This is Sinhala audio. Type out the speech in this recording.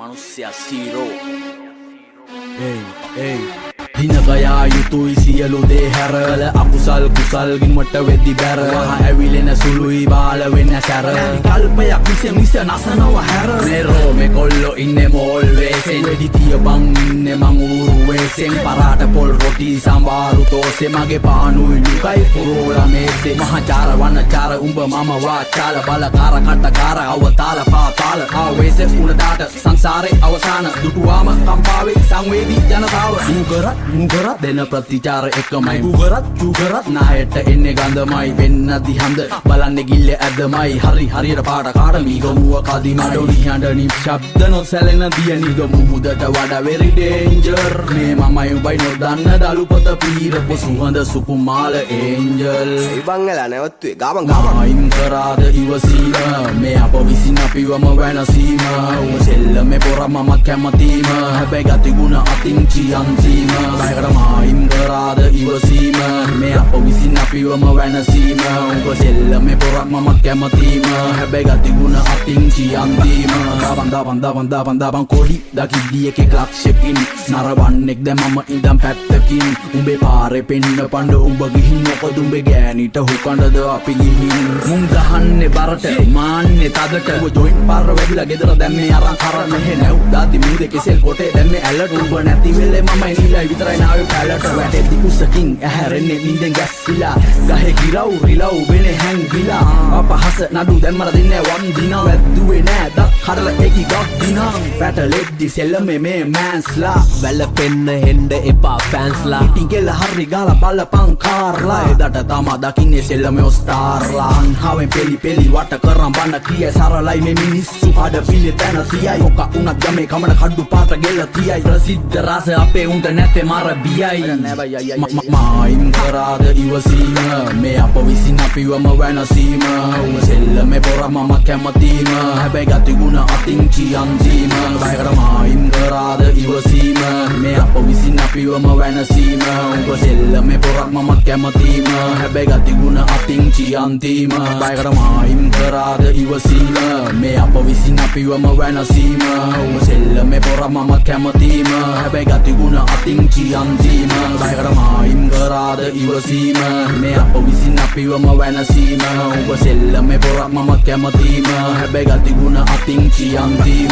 manusia zero. Hey Dinagaya yutui siyalu de හැරල අකුසල් කුසල් ගින්වට වෙද්දි බැර මහ ඇවිලෙන සුළුයි බාල වෙන්න සැර කල්පයක් විස නසනව හැර මෙරෝ මේ කොල්ලෝ ඉන්නේ මෝල් වේසෙන් වෙඩි තියපන් ඉන්නේ මං ඌරු වේසෙන් පරාට පොල් රොටි සම්බාරු තෝසේ මගේ පානුයි ලුකයි පුරෝලා මේසේ මහචාර වන්නචාර උඹ මම වාචාල බලකාර කට්ටකාර අවතාල පාතාල ආවේස උණදාට සංසාරේ අවසාන දුටුවාම කම්පාවේ සංවේදී ජනතාව මුගරත් දෙන ප්‍රතිචාර එකමයි මුගරත් නායට එන්නේ ගඳමයි වෙන්න දිහඳ බලන්නේ ගිල්ල ඇදමයි හරියට පාට කාට මීගමුව කදිම ඩොලි හඬ නිශ්ශබ්ද නොසැලෙන දිය නිගමු මුදට වඩා very danger මේ මමයි උඹයි නොදන්න දලුපොත පීරපු සුහඳ සුකුමාල ඒන්ජල් ඉබංගලා නැවතුවේ ගාමන් අයින් කරාද ඉවසීම මේ අප විසින් අපිවම වෙනසීම උඹ සෙල්ලමේ පොර මමත් කැමතිම හැබැයි ගතිගුණ අතින් චියන්තීම අයින් කරාද ඉවසීම මේ අප විසින් අපිවම වෙනසීම උඹ සෙල්ලමේ පොර මමත් කැමතිම හැබැයි ගතිගුණ අතින් චියන්තීම දබන් කොඩි දකිද්දි එකෙක් ලක්ෂකින් නරවන්නෙක් දැන් මම ඉඳන් පැත්තකින් උඹේ පාරේ පෙන්න පඬ උඹ ගිහින් මොකද උඹේ ගෑනිට හුකඬද අපි ගිහින් මුන් ගහන්නේ බරට මාන්නේ තදට උඹ ජොයින්ට් පාර වැදිලා ගෙදර දැන් මේ අරන් කරන්න මෙහෙ නැව් දාති මූදේ කෙසෙල් කොටේ දැන් මේ ඇලට උඹ නැති වෙලේ මමයි නිලයි විතරයි නාවේ පැලට වැටෙද්දි කුසකින් ඇහැරෙන්නේ නින්දෙන් ගැස්සිලා ගහේ ගිරව් රිලව් වෙනේ හැංගිලා අපහස නඩු දැන් මර දෙන්නේ වන් දිනා වැද්දුවේ නෑ දත් කඩලා ඒකි ගොඩ් දිනා පැටලෙද්දි සෙල්ලමේ මේ මෑන්ස්ලා වැළපෙන්න හෙන්න එපා ෆෑන්ස්ලා ඉතින් ගෙල හරි ගාලා බලපං කාර්ලා එදට තමා දකින්නේ සෙල්ලමේ ඔස්තාර්ලා අන්හාවෙන් පෙලි වට කරන් බන්න කිය සරලයි මේ මිනිස්සු අඩ පිළි තැන තියයි මොක උනත් ගමේ කමන කඩු පාට ගෙල තියයි ප්‍රසිද්ධ රස අපේ උන්ට නැතේ මර බියයි මායින් කරාද ඉවසීම මේ අප විසින් අපිවම වෙනසීම උඹ සෙල්ලමේ පොර මම කැමතිම හැබැයි ගතිගුණ අතින් චියන්තීම මායින් කරාද ඉවසීම මේ අප විසින් අපිවම වෙනසීම උඹ සෙල්ලමේ පොර මම කැමතිම හැබැයි ගතිගුණ අතින් චියන්තීම මායින් කරාද ඉවසීම මේ අප විසින් අපිවම වෙනසීම උඹ සෙල්ලමේ පොර මම කැමතිම හැබැයි ගතිගුණ අතින් චියන්තීම මායින් කරාද ඉවසීම මේ අප විසින් අපිවම වෙනසීම උඹ සෙල්ලමේ පොර මම කැමතිම හැබැයි ගතිගුණ අතින් චියන්තීම